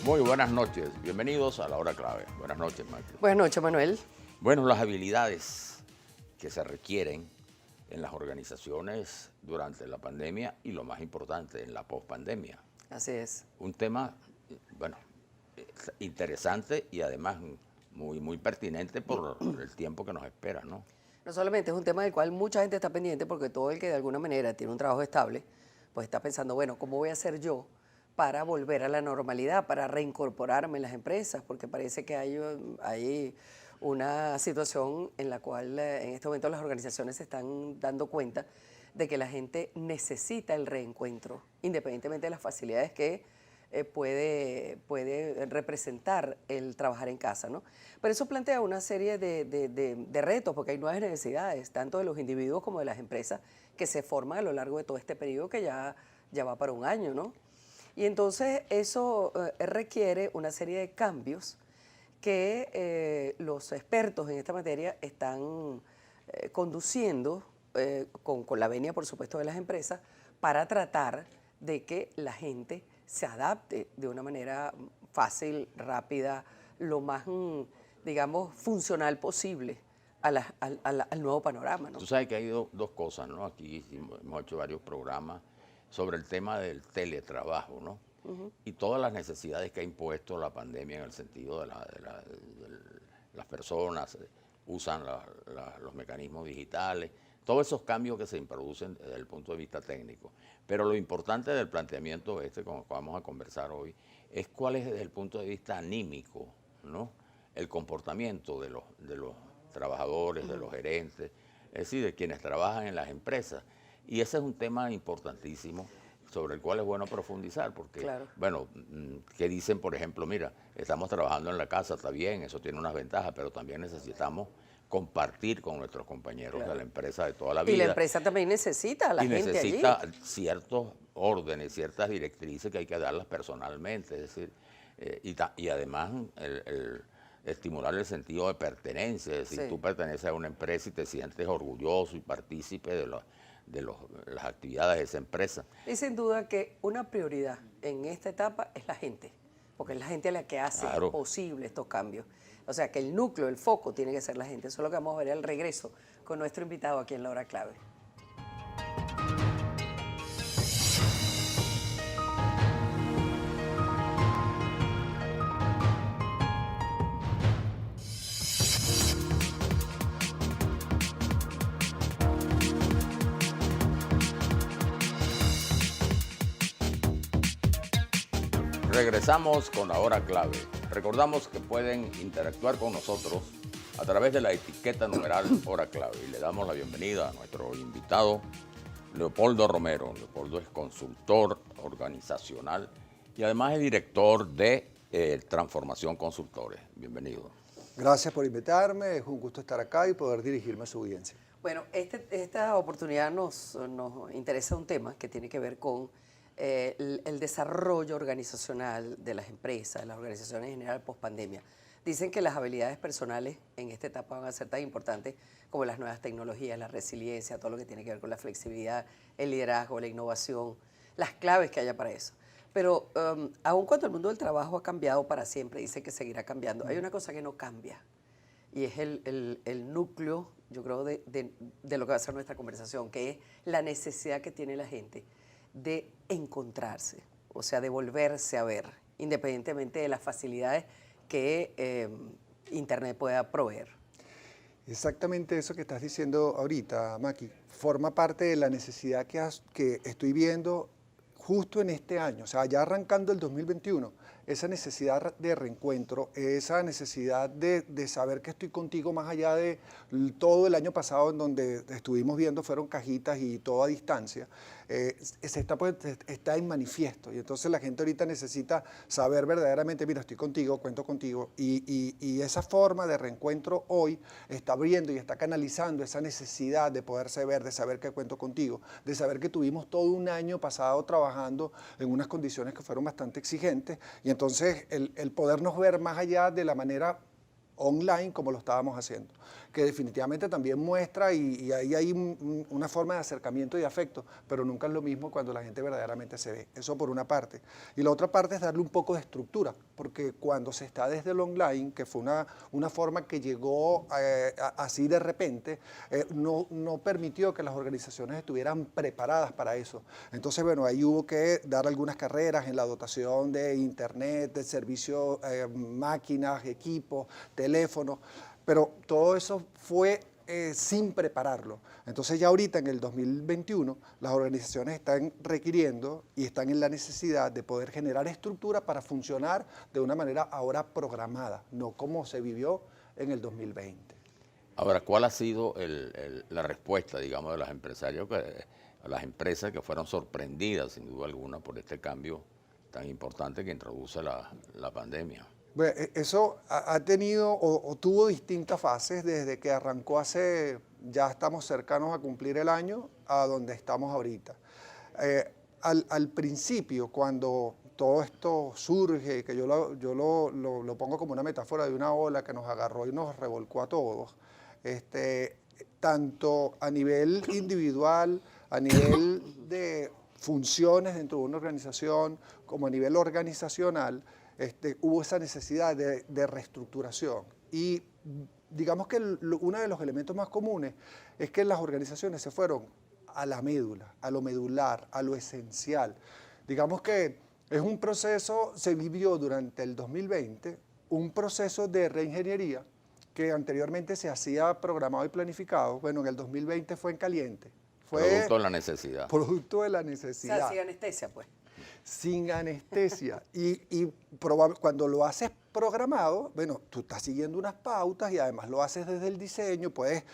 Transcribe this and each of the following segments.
Muy buenas noches, bienvenidos a La Hora Clave. Buenas noches, Macri. Buenas noches, Manuel. Bueno, las habilidades que se requieren en las organizaciones durante la pandemia y lo más importante, en la pospandemia. Así es. Un tema, bueno, interesante y además muy pertinente por el tiempo que nos espera, ¿no? No solamente es un tema del cual mucha gente está pendiente, porque todo el que de alguna manera tiene un trabajo estable, pues está pensando, bueno, ¿cómo voy a hacer yo para volver a la normalidad, para reincorporarme en las empresas? Porque parece que hay una situación en la cual en este momento las organizaciones se están dando cuenta de que la gente necesita el reencuentro, independientemente de las facilidades que puede representar el trabajar en casa, ¿no? Pero eso plantea una serie de retos, porque hay nuevas necesidades, tanto de los individuos como de las empresas, que se forman a lo largo de todo este periodo que ya va para un año, ¿no? Y entonces eso requiere una serie de cambios que los expertos en esta materia están conduciendo con la venia, por supuesto, de las empresas, para tratar de que la gente se adapte de una manera fácil, rápida, lo más, digamos, funcional posible al nuevo panorama, ¿no? Tú sabes que hay dos cosas, ¿no? Aquí hemos hecho varios programas sobre el tema del teletrabajo, ¿no? Y todas las necesidades que ha impuesto la pandemia en el sentido de las personas usan los mecanismos digitales, todos esos cambios que se producen desde el punto de vista técnico. Pero lo importante del planteamiento como vamos a conversar hoy, es cuál es desde el punto de vista anímico, ¿no? El comportamiento de los trabajadores, de los gerentes, es decir, de quienes trabajan en las empresas. Y ese es un tema importantísimo sobre el cual es bueno profundizar, porque, claro, bueno, que dicen, por ejemplo, mira, estamos trabajando en la casa, está bien, eso tiene unas ventajas, pero también necesitamos compartir con nuestros compañeros claro, de la empresa de toda la vida. Y la empresa también necesita a la gente necesita allí. ciertos órdenes, ciertas directrices que hay que darlas personalmente, es decir, y además el estimular el sentido de pertenencia, es decir, Sí. tú perteneces a una empresa y te sientes orgulloso y partícipe de las actividades de esa empresa. Y sin duda que una prioridad en esta etapa es la gente, porque es la gente la que hace Claro. posible estos cambios. O sea que el núcleo, el foco tiene que ser la gente. Eso es lo que vamos a ver al regreso con nuestro invitado aquí en La Hora Clave. Regresamos con La Hora Clave. Recordamos que pueden interactuar con nosotros a través de la etiqueta numeral Hora Clave. Y le damos la bienvenida a nuestro invitado, Leopoldo Romero. Leopoldo es consultor organizacional y además es director de Transformación Consultores. Bienvenido. Gracias por invitarme, es un gusto estar acá y poder dirigirme a su audiencia. Bueno, esta oportunidad nos interesa un tema que tiene que ver con el desarrollo organizacional de las empresas, de las organizaciones en general post-pandemia. Dicen que las habilidades personales en esta etapa van a ser tan importantes como las nuevas tecnologías, la resiliencia, todo lo que tiene que ver con la flexibilidad, el liderazgo, la innovación, las claves que haya para eso. Pero aun cuando el mundo del trabajo ha cambiado para siempre, dice que seguirá cambiando, hay una cosa que no cambia y es el núcleo, yo creo, de lo que va a ser nuestra conversación, que es la necesidad que tiene la gente de encontrarse, o sea, de volverse a ver, independientemente de las facilidades que Internet pueda proveer. Exactamente eso que estás diciendo ahorita, Maki, forma parte de la necesidad que estoy viendo justo en este año, o sea, ya arrancando el 2021, esa necesidad de reencuentro, esa necesidad de saber que estoy contigo más allá de todo el año pasado en donde estuvimos viendo fueron cajitas y todo a distancia, está en manifiesto y entonces la gente ahorita necesita saber verdaderamente, mira, estoy contigo, cuento contigo y esa forma de reencuentro hoy está abriendo y está canalizando esa necesidad de poderse ver, de saber que cuento contigo, de saber que tuvimos todo un año pasado trabajando en unas condiciones que fueron bastante exigentes y entonces el podernos ver más allá de la manera online como lo estábamos haciendo, que definitivamente también muestra y ahí hay una forma de acercamiento y de afecto, pero nunca es lo mismo cuando la gente verdaderamente se ve. Eso por una parte. Y la otra parte es darle un poco de estructura, porque cuando se está desde el online, que fue una forma que llegó así de repente, no permitió que las organizaciones estuvieran preparadas para eso. Entonces, bueno, ahí hubo que dar algunas carreras en la dotación de internet, de servicios, máquinas, equipos, teléfonos, pero todo eso fue sin prepararlo. Entonces ya ahorita en el 2021 las organizaciones están requiriendo y están en la necesidad de poder generar estructura para funcionar de una manera ahora programada, no como se vivió en el 2020. Ahora, ¿cuál ha sido la respuesta, digamos, de los empresarios, a las empresas que fueron sorprendidas, sin duda alguna, por este cambio tan importante que introduce la pandemia? Bueno, eso ha tenido o tuvo distintas fases desde que arrancó ya estamos cercanos a cumplir el año, a donde estamos ahorita. Al principio, cuando todo esto surge, que yo lo pongo como una metáfora de una ola que nos agarró y nos revolcó a todos, tanto a nivel individual, a nivel de funciones dentro de una organización, como a nivel organizacional, hubo esa necesidad de reestructuración. Y digamos que uno de los elementos más comunes es que las organizaciones se fueron a la médula, a lo medular, a lo esencial. Digamos que es un proceso, se vivió durante el 2020, un proceso de reingeniería que anteriormente se hacía programado y planificado. Bueno, en el 2020 fue en caliente. Fue producto de la necesidad. Producto de la necesidad. O sea, sin anestesia, pues. Sin anestesia. Y cuando lo haces programado, bueno, tú estás siguiendo unas pautas y además lo haces desde el diseño, puedes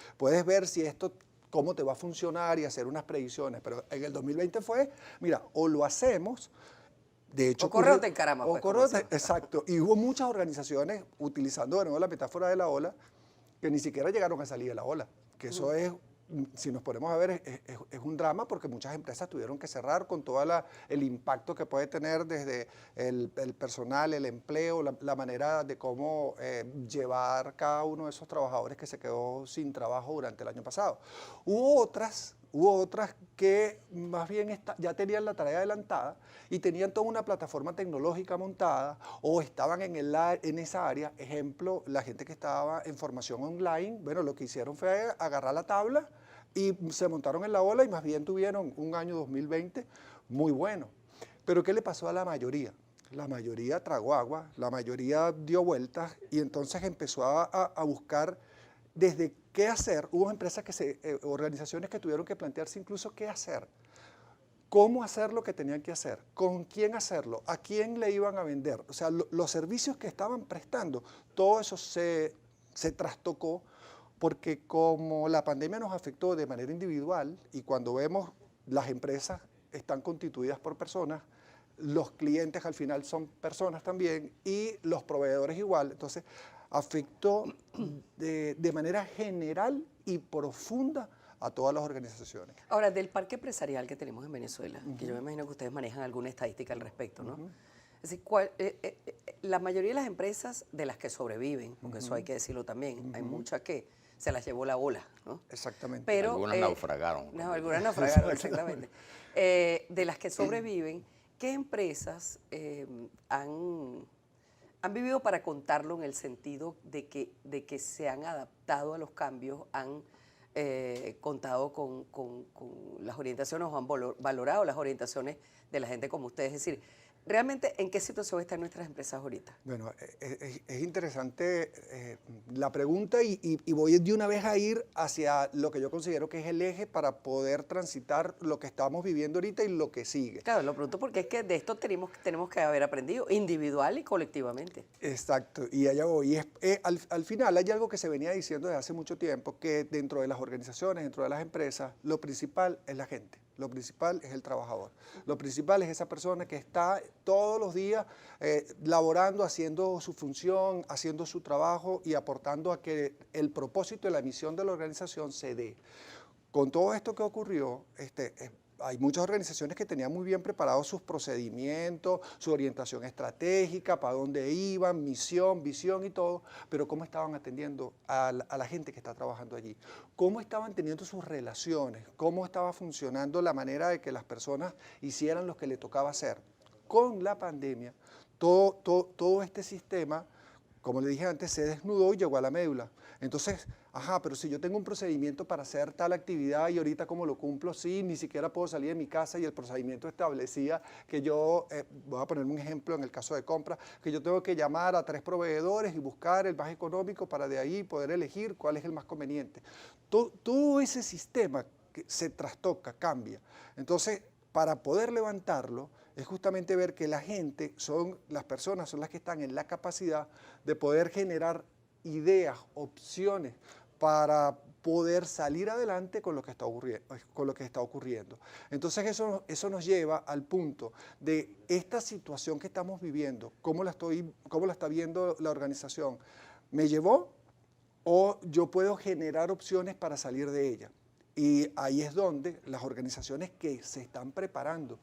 ver si esto, cómo te va a funcionar y hacer unas predicciones. Pero en el 2020 fue, mira, o lo hacemos, de hecho... O correo te encarama. O correo exacto. Y hubo muchas organizaciones utilizando de nuevo la metáfora de la ola, que ni siquiera llegaron a salir de la ola, que eso es... Si nos ponemos a ver, es un drama porque muchas empresas tuvieron que cerrar con todo el impacto que puede tener desde el personal, el empleo, la manera de cómo llevar cada uno de esos trabajadores que se quedó sin trabajo durante el año pasado. Hubo otras que más bien ya tenían la tarea adelantada y tenían toda una plataforma tecnológica montada o estaban en esa área. Ejemplo, la gente que estaba en formación online, bueno, lo que hicieron fue agarrar la tabla y se montaron en la ola y más bien tuvieron un año 2020 muy bueno. Pero ¿qué le pasó a la mayoría? La mayoría tragó agua, la mayoría dio vueltas y entonces empezó a buscar desde qué hacer. Hubo empresas, organizaciones que tuvieron que plantearse incluso qué hacer, cómo hacer lo que tenían que hacer, con quién hacerlo, a quién le iban a vender. O sea, los servicios que estaban prestando, todo eso se trastocó porque como la pandemia nos afectó de manera individual y cuando vemos las empresas están constituidas por personas, los clientes al final son personas también y los proveedores igual, entonces afectó de manera general y profunda a todas las organizaciones. Ahora, del parque empresarial que tenemos en Venezuela, que yo me imagino que ustedes manejan alguna estadística al respecto, ¿no? Es decir, la mayoría de las empresas de las que sobreviven, porque eso hay que decirlo también, hay muchas que se las llevó la ola, ¿no? Exactamente. Pero, algunas naufragaron. No, algunas naufragaron, exactamente. De las que sobreviven, ¿qué empresas han vivido para contarlo en el sentido de que se han adaptado a los cambios, han contado con las orientaciones o han valorado las orientaciones de la gente como ustedes? Es decir, ¿realmente en qué situación están nuestras empresas ahorita? Bueno, es interesante la pregunta y voy de una vez a ir hacia lo que yo considero que es el eje para poder transitar lo que estamos viviendo ahorita y lo que sigue. Claro, lo pregunto porque es que de esto tenemos que haber aprendido individual y colectivamente. Exacto, y allá voy. Al final hay algo que se venía diciendo desde hace mucho tiempo, que dentro de las organizaciones, dentro de las empresas, lo principal es la gente. Lo principal es el trabajador. Lo principal es esa persona que está todos los días laborando, haciendo su función, haciendo su trabajo y aportando a que el propósito y la misión de la organización se dé. Con todo esto que ocurrió, hay muchas organizaciones que tenían muy bien preparados sus procedimientos, su orientación estratégica, para dónde iban, misión, visión y todo, pero cómo estaban atendiendo a la gente que está trabajando allí, cómo estaban teniendo sus relaciones, cómo estaba funcionando la manera de que las personas hicieran lo que le tocaba hacer. Con la pandemia, todo este sistema, como le dije antes, se desnudó y llegó a la médula. Entonces, pero si yo tengo un procedimiento para hacer tal actividad y ahorita cómo lo cumplo, sí, ni siquiera puedo salir de mi casa y el procedimiento establecía que yo, voy a poner un ejemplo en el caso de compra, que yo tengo que llamar a 3 proveedores y buscar el más económico para de ahí poder elegir cuál es el más conveniente. Todo ese sistema que se trastoca, cambia. Entonces, para poder levantarlo, es justamente ver que la gente, las personas son las que están en la capacidad de poder generar ideas, opciones para poder salir adelante con lo que está ocurriendo. Entonces eso nos lleva al punto de esta situación que estamos viviendo, cómo la está viendo la organización, ¿me llevó o yo puedo generar opciones para salir de ella? Y ahí es donde las organizaciones que se están preparando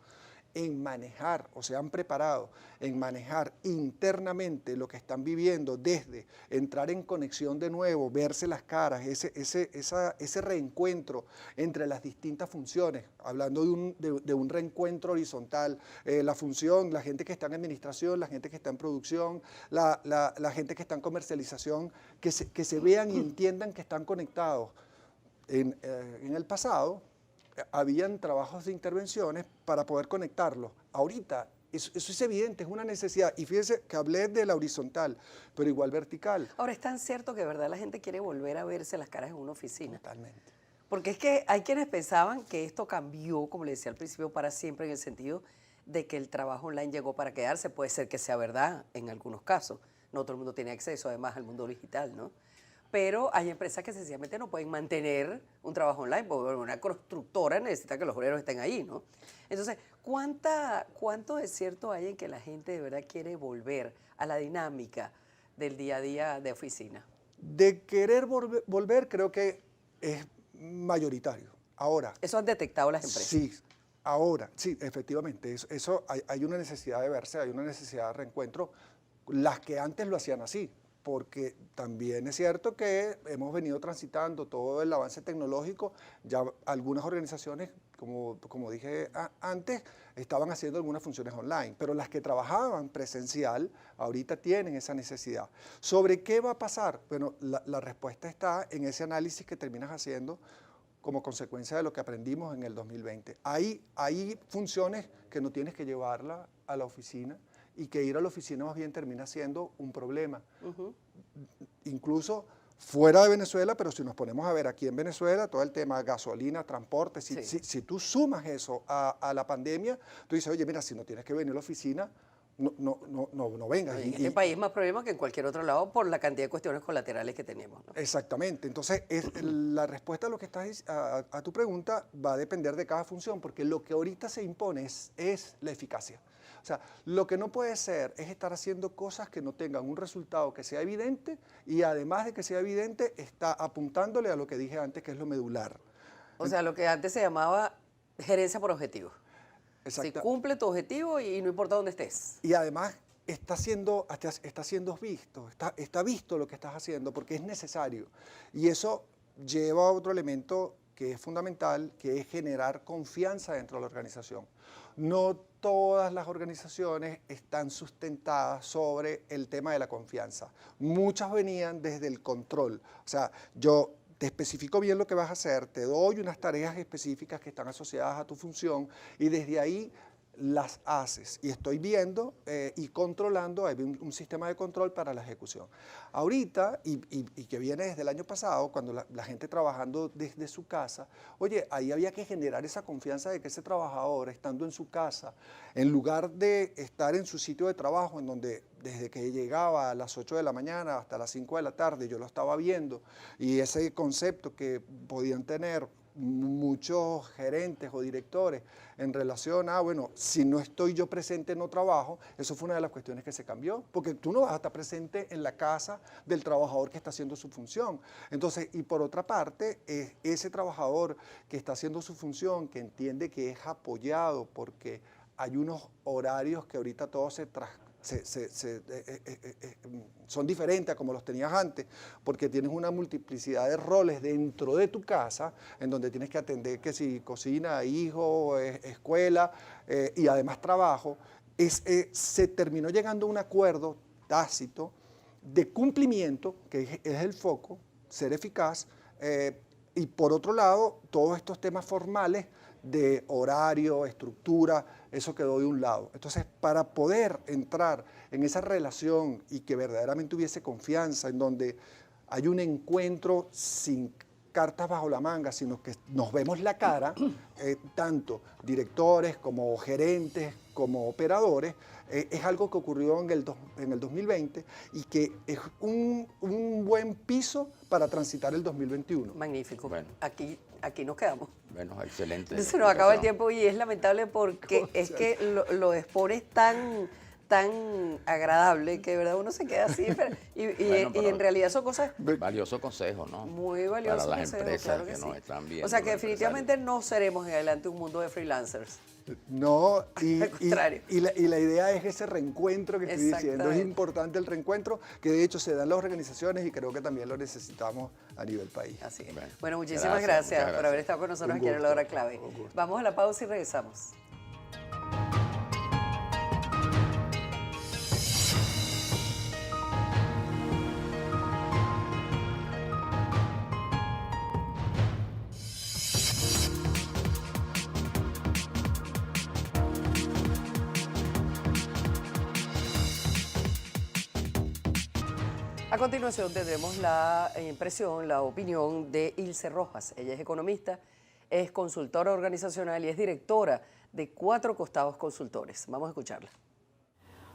en manejar o se han preparado en manejar internamente lo que están viviendo, desde entrar en conexión de nuevo, verse las caras, ese reencuentro entre las distintas funciones, hablando de un reencuentro horizontal, la función, la gente que está en administración, la gente que está en producción, la gente que está en comercialización, que se vean y entiendan que están conectados. En el pasado, habían trabajos de intervenciones para poder conectarlos. Ahorita eso es evidente, es una necesidad. Y fíjense que hablé de la horizontal, pero igual vertical. Ahora, es tan cierto que de verdad la gente quiere volver a verse las caras en una oficina. Totalmente. Porque es que hay quienes pensaban que esto cambió, como le decía al principio, para siempre, en el sentido de que el trabajo online llegó para quedarse. Puede ser que sea verdad en algunos casos. No todo el mundo tiene acceso, además, al mundo digital, ¿no? Pero hay empresas que sencillamente no pueden mantener un trabajo online, porque una constructora necesita que los obreros estén ahí, ¿no? Entonces, ¿cuánto de cierto hay en que la gente de verdad quiere volver a la dinámica del día a día de oficina? De querer volver, creo que es mayoritario. Ahora. ¿Eso han detectado las empresas? Sí, ahora, sí, efectivamente. Eso hay una necesidad de verse, hay una necesidad de reencuentro. Las que antes lo hacían así, porque también es cierto que hemos venido transitando todo el avance tecnológico. Ya algunas organizaciones, como dije antes, estaban haciendo algunas funciones online, pero las que trabajaban presencial ahorita tienen esa necesidad. ¿Sobre qué va a pasar? Bueno, la respuesta está en ese análisis que terminas haciendo como consecuencia de lo que aprendimos en el 2020. Hay funciones que no tienes que llevarla a la oficina, y que ir a la oficina más bien termina siendo un problema. Incluso fuera de Venezuela, pero si nos ponemos a ver aquí en Venezuela, todo el tema gasolina, transporte, si tú sumas eso a la pandemia, tú dices, oye, mira, si no tienes que venir a la oficina, no vengas. En este país más problemas que en cualquier otro lado por la cantidad de cuestiones colaterales que tenemos, ¿no? Exactamente. Entonces, la respuesta a lo que estás a tu pregunta va a depender de cada función, porque lo que ahorita se impone es la eficacia. O sea, lo que no puede ser es estar haciendo cosas que no tengan un resultado que sea evidente, y además de que sea evidente, está apuntándole a lo que dije antes, que es lo medular. O sea, lo que antes se llamaba gerencia por objetivos. Si cumple tu objetivo y no importa dónde estés. Y además está siendo visto, está visto lo que estás haciendo, porque es necesario. Y eso lleva a otro elemento que es fundamental, que es generar confianza dentro de la organización. No todas las organizaciones están sustentadas sobre el tema de la confianza. Muchas venían desde el control. O sea, yo te especifico bien lo que vas a hacer, te doy unas tareas específicas que están asociadas a tu función, y desde ahí las haces, y estoy viendo y controlando, hay un sistema de control para la ejecución. Ahorita, y que viene desde el año pasado, cuando la gente trabajando desde su casa, oye, ahí había que generar esa confianza de que ese trabajador, estando en su casa, en lugar de estar en su sitio de trabajo, en donde desde que llegaba a las 8 de la mañana hasta las 5 de la tarde, yo lo estaba viendo, y ese concepto que podían tener muchos gerentes o directores en relación a, bueno, si no estoy yo presente no trabajo. Eso fue una de las cuestiones que se cambió, porque tú no vas a estar presente en la casa del trabajador que está haciendo su función. Entonces, y por otra parte, ese trabajador que está haciendo su función, que entiende que es apoyado porque hay unos horarios que ahorita todos son diferentes a como los tenías antes, porque tienes una multiplicidad de roles dentro de tu casa, en donde tienes que atender que si cocina, hijo, escuela y además trabajo. Se terminó llegando a un acuerdo tácito de cumplimiento, que es el foco, ser eficaz, y por otro lado, todos estos temas formales de horario, estructura, eso quedó de un lado. Entonces, para poder entrar en esa relación y que verdaderamente hubiese confianza, en donde hay un encuentro sin cartas bajo la manga, sino que nos vemos la cara, tanto directores como gerentes, como operadores, es algo que ocurrió en el 2020 y que es un buen piso para transitar el 2021. Magnífico. Bueno. Aquí nos quedamos. Bueno, excelente. Se nos acaba el explicación. tiempo y es lamentable porque es que lo expones tan agradable que de verdad uno se queda así. Bueno, pero y en realidad son cosas Valioso consejo, ¿no? muy valiosas. Para las consejos, empresas claro que sí. nos están viendo. O sea que los definitivamente no seremos en adelante un mundo de freelancers. No, Al contrario. y la idea es ese reencuentro que estoy diciendo. Es Exactamente. importante el reencuentro, que de hecho se da en las organizaciones y creo que también lo necesitamos a nivel país. Así es. Bueno, Bueno, muchísimas gracias, gracias muchas por haber gracias. estado con nosotros Un aquí en la gusto, hora clave. un gusto. Vamos a la pausa y regresamos. A continuación tendremos la impresión, la opinión de Ilse Rojas. Ella es economista, es consultora organizacional y es directora de Cuatro Costados Consultores. Vamos a escucharla.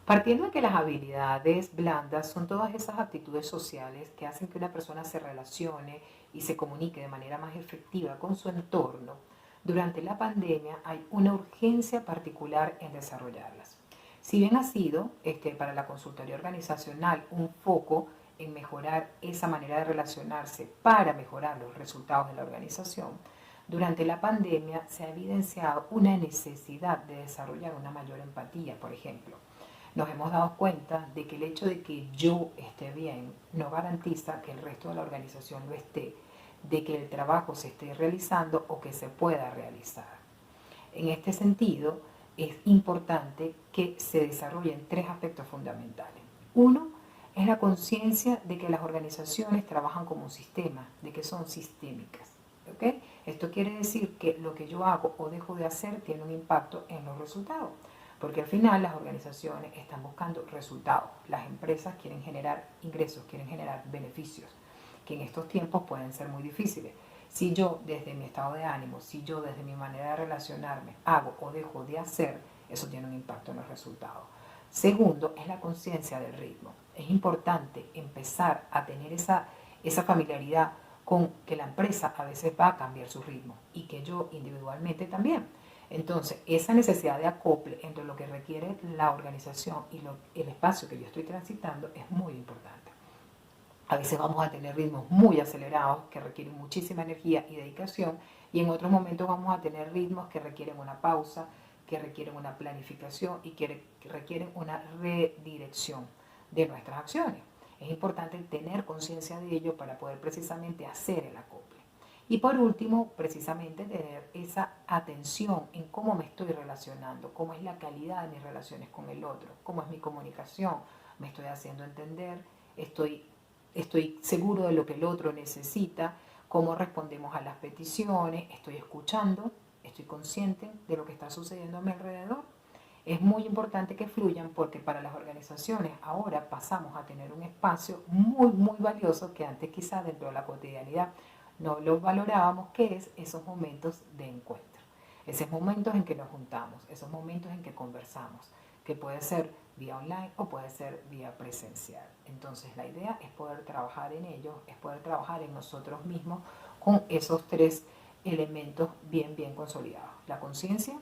Partiendo de que las habilidades blandas son todas esas aptitudes sociales que hacen que una persona se relacione y se comunique de manera más efectiva con su entorno, durante la pandemia hay una urgencia particular en desarrollarlas. Si bien ha sido para la consultoría organizacional un foco en mejorar esa manera de relacionarse para mejorar los resultados de la organización, durante la pandemia se ha evidenciado una necesidad de desarrollar una mayor empatía, por ejemplo. Nos hemos dado cuenta de que el hecho de que yo esté bien no garantiza que el resto de la organización lo esté, de que el trabajo se esté realizando o que se pueda realizar. En este sentido, es importante que se desarrollen tres aspectos fundamentales. Uno es la conciencia de que las organizaciones trabajan como un sistema, de que son sistémicas. ¿Okay? Esto quiere decir que lo que yo hago o dejo de hacer tiene un impacto en los resultados, porque al final las organizaciones están buscando resultados. Las empresas quieren generar ingresos, quieren generar beneficios, que en estos tiempos pueden ser muy difíciles. Si yo desde mi estado de ánimo, si yo desde mi manera de relacionarme hago o dejo de hacer, eso tiene un impacto en los resultados. Segundo, es la conciencia del ritmo. Es importante empezar a tener esa familiaridad con que la empresa a veces va a cambiar su ritmo y que yo individualmente también. Entonces, esa necesidad de acople entre lo que requiere la organización y el espacio que yo estoy transitando es muy importante. A veces vamos a tener ritmos muy acelerados que requieren muchísima energía y dedicación, y en otros momentos vamos a tener ritmos que requieren una pausa, que requieren una planificación y que requieren una redirección de nuestras acciones. Es importante tener conciencia de ello para poder precisamente hacer el acople. Y por último, precisamente tener esa atención en cómo me estoy relacionando, cómo es la calidad de mis relaciones con el otro, cómo es mi comunicación, me estoy haciendo entender, estoy seguro de lo que el otro necesita, cómo respondemos a las peticiones, estoy escuchando, estoy consciente de lo que está sucediendo a mi alrededor. Es muy importante que fluyan porque para las organizaciones ahora pasamos a tener un espacio muy, muy valioso que antes quizá dentro de la cotidianidad no lo valorábamos, que es esos momentos de encuentro. Esos momentos en que nos juntamos, esos momentos en que conversamos, que puede ser vía online o puede ser vía presencial. Entonces la idea es poder trabajar en ello, es poder trabajar en nosotros mismos con esos tres elementos bien consolidados. La conciencia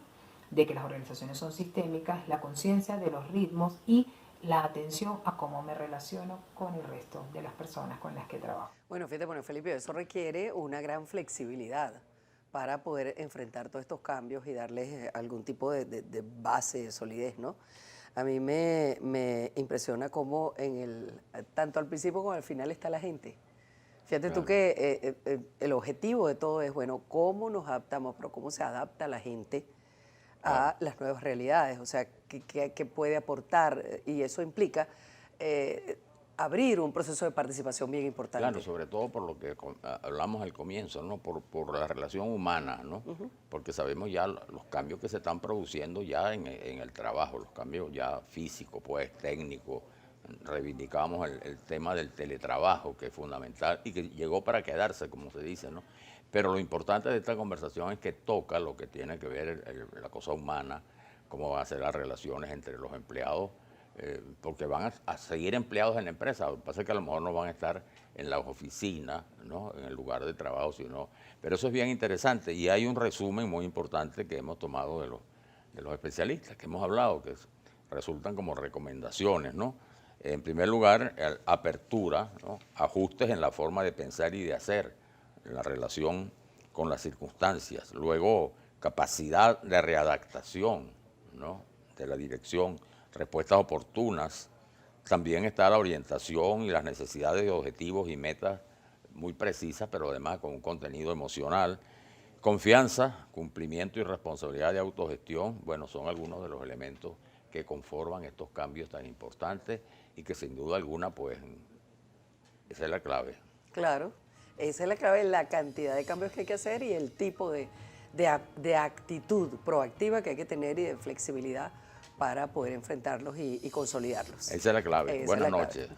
de que las organizaciones son sistémicas, la conciencia de los ritmos y la atención a cómo me relaciono con el resto de las personas con las que trabajo. Bueno, fíjate, bueno, Felipe, eso requiere una gran flexibilidad para poder enfrentar todos estos cambios y darles algún tipo de base, de solidez, ¿no? A mí me impresiona cómo tanto al principio como al final está la gente. Fíjate tú que el objetivo de todo es, bueno, cómo nos adaptamos, pero cómo se adapta la gente a las nuevas realidades, o sea, qué puede aportar, y eso implica abrir un proceso de participación bien importante. Claro, sobre todo por lo que hablamos al comienzo, ¿no? Por la relación humana, ¿no? Porque sabemos ya los cambios que se están produciendo ya en el trabajo, los cambios ya físicos, pues técnicos. Reivindicamos el tema del teletrabajo, que es fundamental y que llegó para quedarse, como se dice, ¿no? Pero lo importante de esta conversación es que toca lo que tiene que ver la cosa humana, cómo van a ser las relaciones entre los empleados, porque van a seguir empleados en la empresa. Lo que pasa es que a lo mejor no van a estar en las oficinas, ¿no? En el lugar de trabajo, sino... Pero eso es bien interesante y hay un resumen muy importante que hemos tomado de los especialistas que hemos hablado, que resultan como recomendaciones, ¿no? En primer lugar, apertura, ¿no? Ajustes en la forma de pensar y de hacer, en la relación con las circunstancias. Luego, capacidad de readaptación, ¿no? De la dirección, respuestas oportunas. También está la orientación y las necesidades de objetivos y metas muy precisas, pero además con un contenido emocional. Confianza, cumplimiento y responsabilidad de autogestión, bueno, son algunos de los elementos que conforman estos cambios tan importantes y que sin duda alguna, pues, esa es la clave. Claro, esa es la clave, la cantidad de cambios que hay que hacer y el tipo de actitud proactiva que hay que tener y de flexibilidad para poder enfrentarlos y consolidarlos. Esa es la clave. Buenas noches.